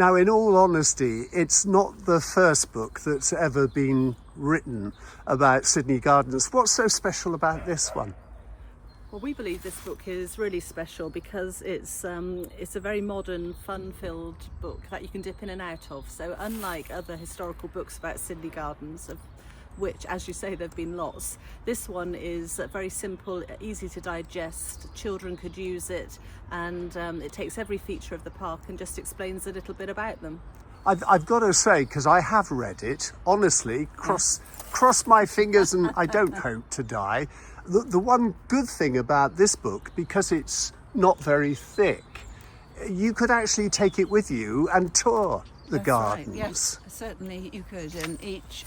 Now, in all honesty, it's not the first book that's ever been written about Sydney Gardens. What's so special about this one? Well, we believe this book is really special because it's a very modern, fun-filled book that you can dip in and out of. So unlike other historical books about Sydney Gardens, of which, as you say, there have been lots, this one is very simple, easy to digest. Children could use it, and it takes every feature of the park and just explains a little bit about them. I've got to say, because I have read it, honestly, cross my fingers and I don't hope to die. The one good thing about this book, because it's not very thick, you could actually take it with you and tour the gardens. Right. Yes, certainly you could. And each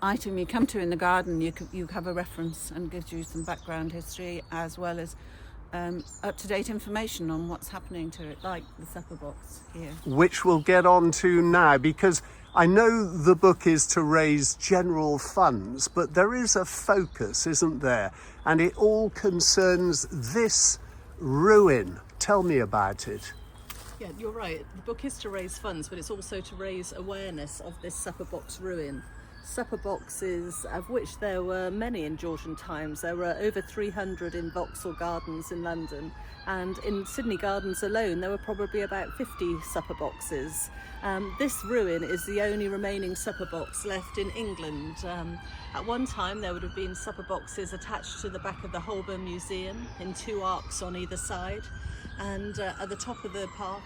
item you come to in the garden, you have a reference and gives you some background history as well as up-to-date information on what's happening to it, like the supper box here. Which we'll get on to now, because I know the book is to raise general funds, but there is a focus, isn't there? And it all concerns this ruin. Tell me about it. Yeah, you're right. The book is to raise funds, but it's also to raise awareness of this supper box ruin. Supper boxes, of which there were many in Georgian times. There were over 300 in Vauxhall Gardens in London, and in Sydney Gardens alone there were probably about 50 supper boxes. This ruin is the only remaining supper box left in England. At one time there would have been supper boxes attached to the back of the Holburne Museum in 2 arcs on either side. And at the top of the park,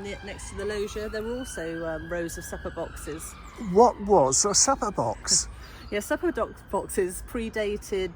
next to the loggia, there were also rows of supper boxes. What was a supper box? Yeah, supper boxes predated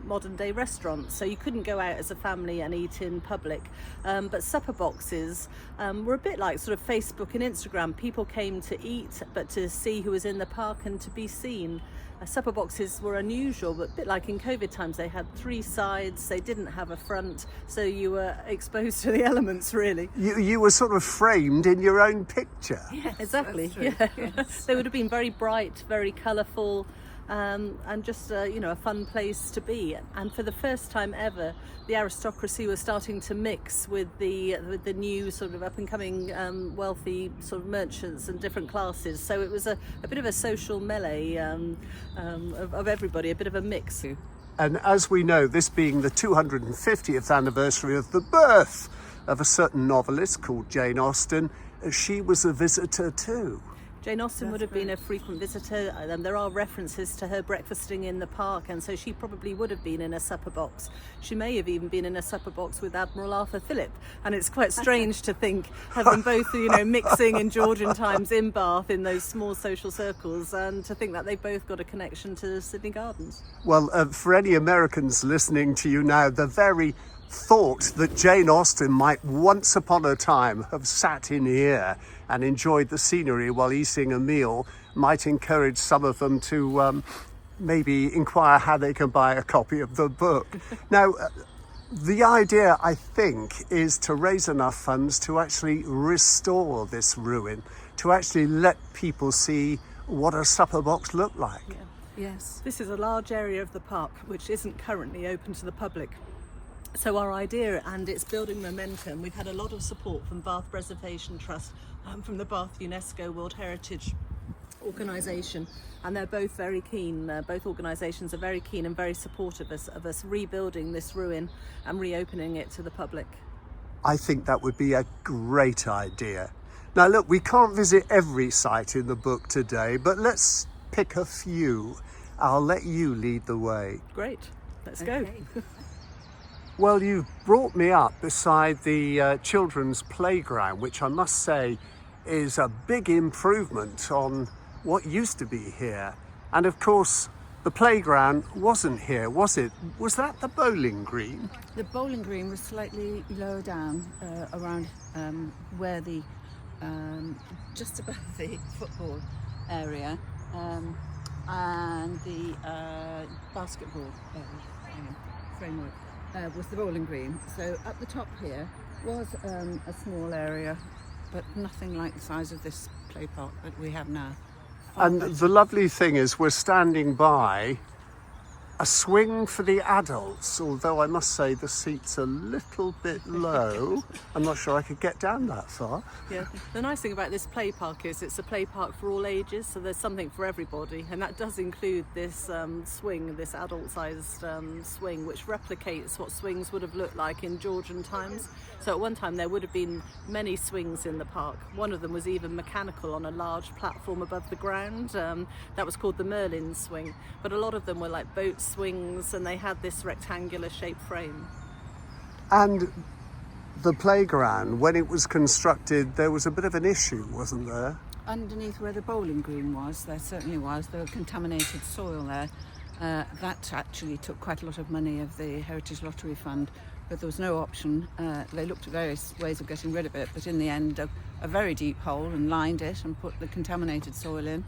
modern day restaurants, so you couldn't go out as a family and eat in public. But supper boxes were a bit like sort of Facebook and Instagram. People came to eat, but to see who was in the park and to be seen. Supper boxes were unusual, but a bit like in COVID times, they had 3 sides, they didn't have a front, so you were exposed to the elements, really. You were sort of framed in your own picture. Yes, exactly. Yeah. Yes. They would have been very bright, very colourful, and just a fun place to be. And for the first time ever, the aristocracy was starting to mix with the new sort of up and coming wealthy sort of merchants and different classes. So it was a bit of a social melee of everybody, a bit of a mix. And as we know, this being the 250th anniversary of the birth of a certain novelist called Jane Austen, she was a visitor too. Jane Austen would have been a frequent visitor. There are references to her breakfasting in the park, and so she probably would have been in a supper box. She may have even been in a supper box with Admiral Arthur Phillip, and it's quite strange to think of them both, mixing in Georgian times in Bath in those small social circles, and to think that they both got a connection to Sydney Gardens. Well, for any Americans listening to you now, the very thought that Jane Austen might once upon a time have sat in here and enjoyed the scenery while eating a meal might encourage some of them to maybe inquire how they can buy a copy of the book. Now, the idea, I think, is to raise enough funds to actually restore this ruin, to actually let people see what a supper box looked like. Yeah. Yes. This is a large area of the park which isn't currently open to the public. So our idea, and it's building momentum, we've had a lot of support from Bath Preservation Trust, from the Bath UNESCO World Heritage Organisation, and they're both very keen. Both organisations are very keen and very supportive of us rebuilding this ruin and reopening it to the public. I think that would be a great idea. Now look, we can't visit every site in the book today, but let's pick a few. I'll let you lead the way. Great, let's go. Well, you've brought me up beside the children's playground, which I must say is a big improvement on what used to be here. And of course, the playground wasn't here, was it? Was that the bowling green? The bowling green was slightly lower down, around where the just above the football area, and the basketball framework was the bowling green. So up the top here was a small area, but nothing like the size of this play park that we have now. And the lovely thing is we're standing by a swing for the adults, although I must say the seat's a little bit low. I'm not sure I could get down that far. Yeah, the nice thing about this play park is it's a play park for all ages, so there's something for everybody, and that does include this swing, this adult-sized swing, which replicates what swings would have looked like in Georgian times. So at one time there would have been many swings in the park. One of them was even mechanical on a large platform above the ground. That was called the Merlin swing, but a lot of them were like boat swings, and they had this rectangular shaped frame. And the playground, when it was constructed, there was a bit of an issue, wasn't there? Underneath where the bowling green was, there certainly was. There was contaminated soil there. That actually took quite a lot of money of the Heritage Lottery Fund, but there was no option. They looked at various ways of getting rid of it, but in the end, a very deep hole, and lined it and put the contaminated soil in,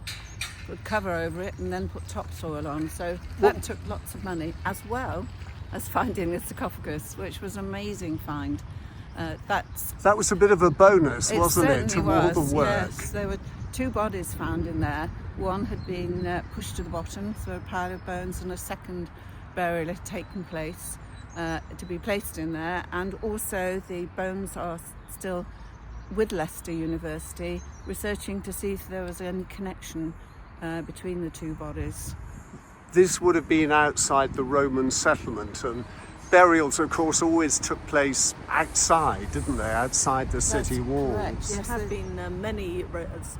put cover over it, and then put topsoil on. So that took lots of money, as well as finding the sarcophagus, which was an amazing find. That was a bit of a bonus, wasn't it, to all the work? Yes, there were 2 bodies found in there. One had been pushed to the bottom through a pile of bones, and a second burial had taken place to be placed in there. And also the bones are still with Leicester University, researching to see if there was any connection between the 2 bodies. This would have been outside the Roman settlement, and burials, of course, always took place outside, didn't they? Outside the city walls. Correct. There have been many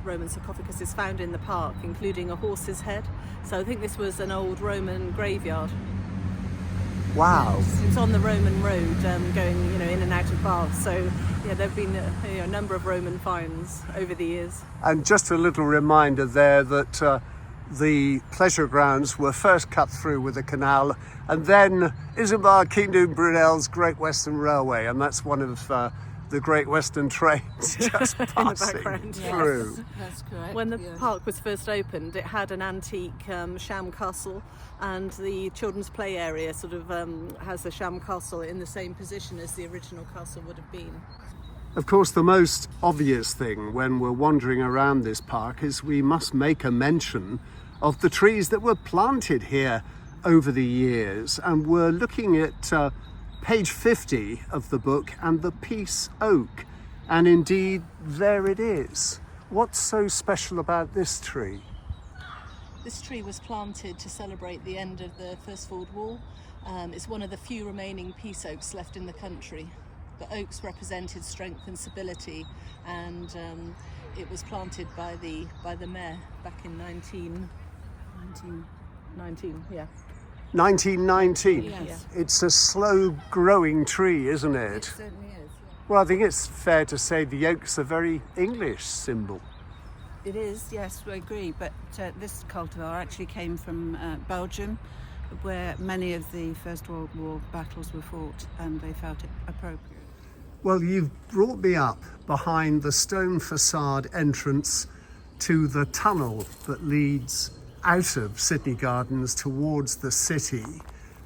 Roman sarcophaguses found in the park, including a horse's head. So I think this was an old Roman graveyard. Wow. It's on the Roman road, going, in and out of Bath. So yeah, there have been a number of Roman finds over the years. And just a little reminder there that the pleasure grounds were first cut through with a canal, and then Isambard Kingdom Brunel's Great Western Railway, and that's one of the Great Western trains just passing through. Yes, that's correct. When the park was first opened, it had an antique sham castle, and the children's play area sort of has a sham castle in the same position as the original castle would have been. Of course, the most obvious thing when we're wandering around this park is we must make a mention of the trees that were planted here over the years. And we're looking at page 50 of the book, and the Peace Oak. And indeed, there it is. What's so special about this tree? This tree was planted to celebrate the end of the First World War. It's one of the few remaining peace oaks left in the country. The oaks represented strength and stability, and it was planted by the mayor back in 1919. Yeah. 1919. Yes. It's a slow growing tree, isn't It it? certainly is. Well, I think it's fair to say the oak's a very English symbol. It is, yes, we agree. But this cultivar actually came from Belgium, where many of the First World War battles were fought, and they felt it appropriate. Well, you've brought me up behind the stone facade entrance to the tunnel that leads out of Sydney Gardens towards the city.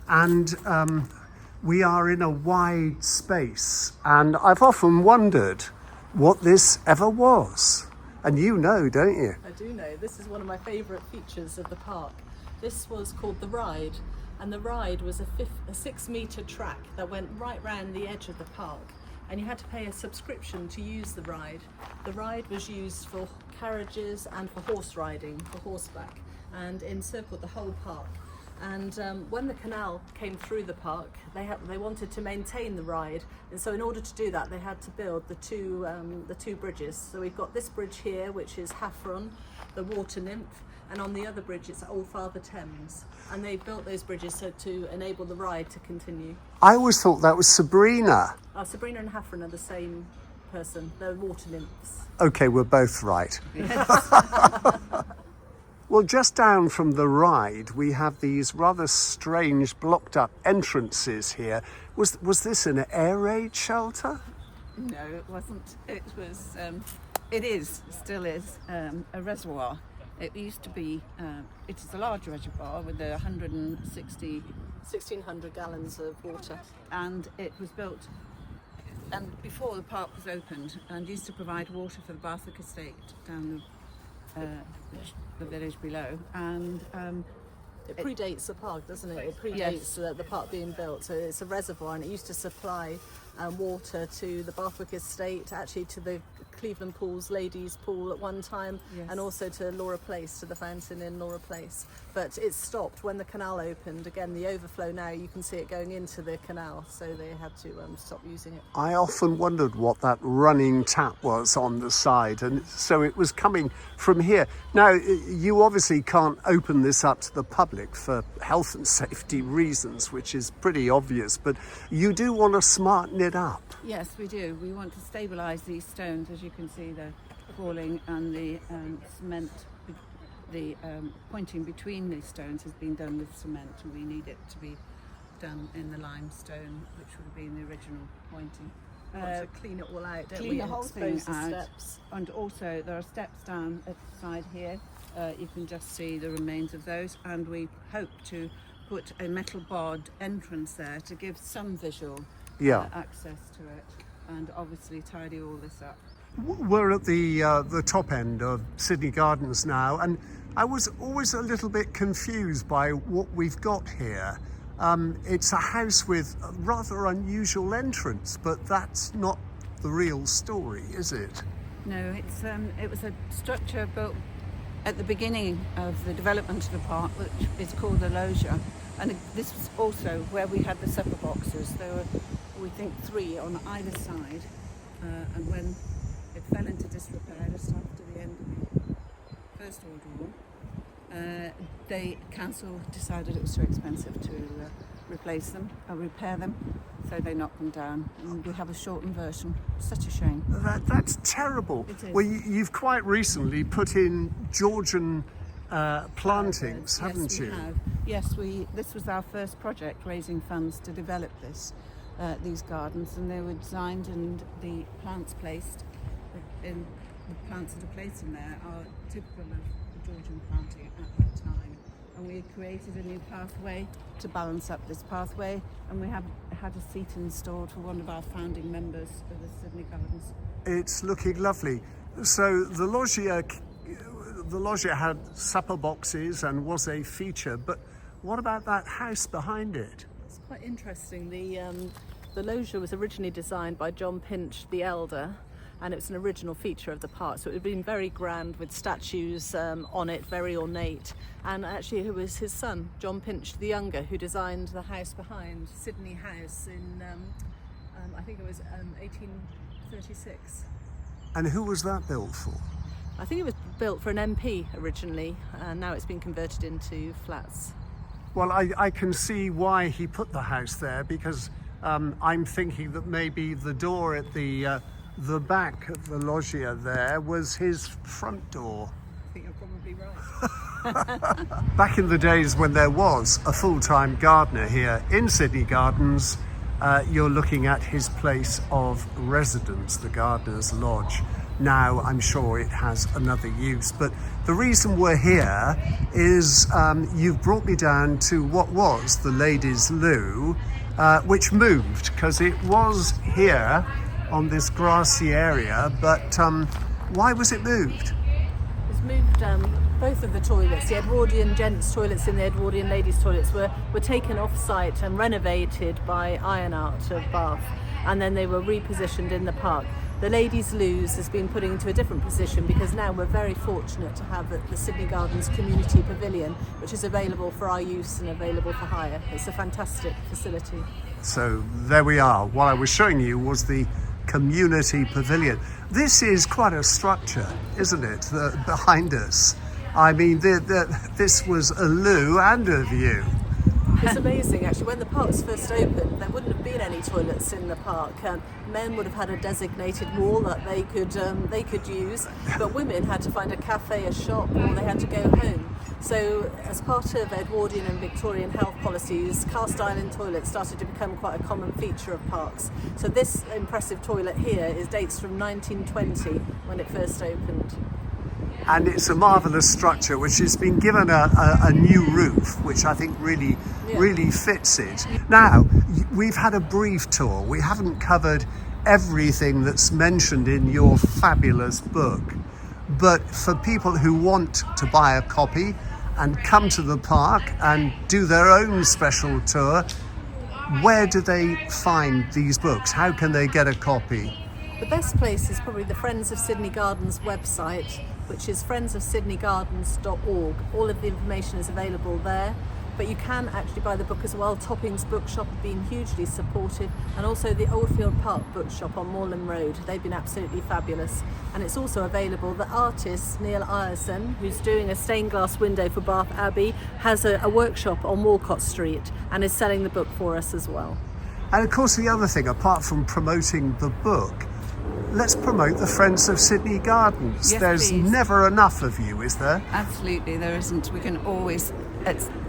And we are in a wide space. And I've often wondered what this ever was. And you know, don't you? I do know. This is one of my favourite features of the park. This was called the Ride, and the Ride was a 6-metre track that went right round the edge of the park, and you had to pay a subscription to use the Ride. The Ride was used for carriages and for horse riding, for horseback, and encircled the whole park. And when the canal came through the park, they wanted to maintain the Ride, and so in order to do that, they had to build the two bridges. So we've got this bridge here, which is Haffron, the water nymph, and on the other bridge it's Old Father Thames. And they built those bridges so to enable the Ride to continue. I always thought that was Sabrina. Sabrina and Haffron are the same person. They're water nymphs. Okay, we're both right. Well, just down from the Ride, we have these rather strange blocked up entrances here. Was this an air raid shelter? No, it wasn't. It was, still is, a reservoir. It used to be, it is a large reservoir with 1,600 gallons of water. and it was built and before the park was opened, and used to provide water for the Barthwick estate down the village below. And It predates the park, doesn't it? It predates Yes. the park being built. So it's a reservoir, and it used to supply water to the Bathwick estate, actually to the Cleveland Pools ladies' pool at one time, Yes. and also to Laura Place, to the fountain in Laura Place. But it stopped when the canal opened. Again, the overflow now, you can see it going into the canal, so they had to stop using it. I often wondered what that running tap was on the side, and so it was coming from here. Now, you obviously can't open this up to the public for health and safety reasons, which is pretty obvious, but you do want to smarten it up. Yes, we do. We want to stabilise these stones. As you can see, they're falling, and the cement, the pointing between these stones has been done with cement, and we need it to be done in the limestone, which would have been the original pointing. To clean it all out, don't Clean we? the and whole thing expose the out. steps. And also there are steps down at the side here. You can just see the remains of those, and we hope to put a metal barred entrance there to give some visual access to it, and obviously tidy all this up. We're at the top end of Sydney Gardens now, and I was always a little bit confused by what we've got here. It's a house with a rather unusual entrance, but that's not the real story, is it? No, it was a structure built at the beginning of the development of the park, which is called the loggia, and this was also where we had the supper boxes. There were, we think, 3 on either side, and when it fell into disrepair just after the end of the First World War, the council decided it was too expensive to replace them or repair them, so they knocked them down, and we have a shortened version. Such a shame. That's terrible. It is. Well, you've quite recently put in Georgian plantings, haven't you? Yes, this was our first project, raising funds to develop these gardens, and they were designed, and the plants placed in the plants that are placed in there are typical of the Georgian planting at that time. And we created a new pathway to balance up this pathway, and we have had a seat installed for one of our founding members of the Sydney Gardens. It's looking lovely. So the loggia had supper boxes and was a feature, but what about that house behind it? It's quite interesting. The loggia was originally designed by John Pinch the Elder, and it's an original feature of the park, so it had been very grand with statues on it, very ornate. And actually it was his son, John Pinch the Younger, who designed the house behind, Sydney House, in I think it was 1836. And who was that built for? I think it was built for an MP originally, and now it's been converted into flats. Well, I can see why he put the house there, because I'm thinking that maybe the door at the back of the loggia there was his front door. I think you're probably right. Back in the days when there was a full-time gardener here in Sydney Gardens, you're looking at his place of residence, the Gardener's Lodge. Now I'm sure it has another use, but the reason we're here is you've brought me down to what was the ladies' loo, which moved, because it was here on this grassy area, but why was it moved? It's moved, both of the toilets, the Edwardian gents' toilets and the Edwardian ladies' toilets were taken off-site and renovated by Iron Art of Bath, and then they were repositioned in the park. The ladies' loos has been put into a different position, because now we're very fortunate to have the Sydney Gardens Community Pavilion, which is available for our use and available for hire. It's a fantastic facility. So there we are. What I was showing you was the Community Pavilion. This is quite a structure, isn't it, behind us? I mean, this was a loo and a view. It's amazing, actually. When the parks first opened, there wouldn't have been any toilets in the park. Men would have had a designated wall that they could use, but women had to find a cafe, a shop, or they had to go home. So, as part of Edwardian and Victorian health policies, cast iron toilets started to become quite a common feature of parks. So this impressive toilet here dates from 1920, when it first opened. And it's a marvellous structure which has been given a new roof, which I think really fits it. Now, we've had a brief tour. We haven't covered everything that's mentioned in your fabulous book. But for people who want to buy a copy and come to the park and do their own special tour, where do they find these books? How can they get a copy? The best place is probably the Friends of Sydney Gardens website, which is friendsofsydneygardens.org. All of the information is available there, but you can actually buy the book as well. Topping's Bookshop have been hugely supportive, and also the Oldfield Park Bookshop on Moorland Road. They've been absolutely fabulous. And it's also available. The artist, Neil Ireson, who's doing a stained glass window for Bath Abbey, has a workshop on Walcott Street and is selling the book for us as well. And of course, the other thing, apart from promoting the book, let's promote the Friends of Sydney Gardens. Yes, There's please. never enough of you, is there? Absolutely, there isn't. We can always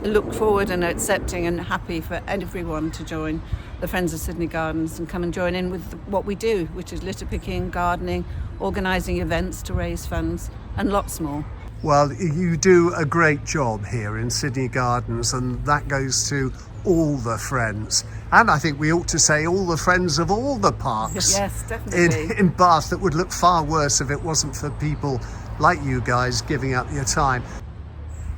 look forward and accepting and happy for everyone to join the Friends of Sydney Gardens and come and join in with what we do, which is litter picking, gardening, organising events to raise funds, and lots more. Well, you do a great job here in Sydney Gardens, and that goes to all the friends. And I think we ought to say all the friends of all the parks Yes, definitely. in Bath that would look far worse if it wasn't for people like you guys giving up your time.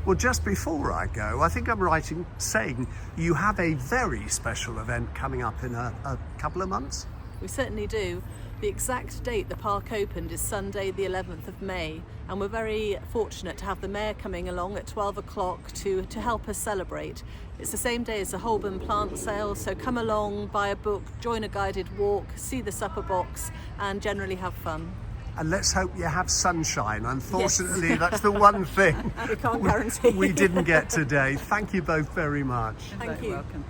Well, just before I go, I think I'm right in saying you have a very special event coming up in a couple of months. We certainly do. The exact date the park opened is Sunday the 11th of May, and we're very fortunate to have the Mayor coming along at 12 o'clock to help us celebrate. It's the same day as the Holburne plant sale, so come along, buy a book, join a guided walk, see the supper box and generally have fun. And let's hope you have sunshine. Unfortunately, that's the one thing We can't guarantee. we didn't get today. Thank you both very much. Thank You're you. welcome.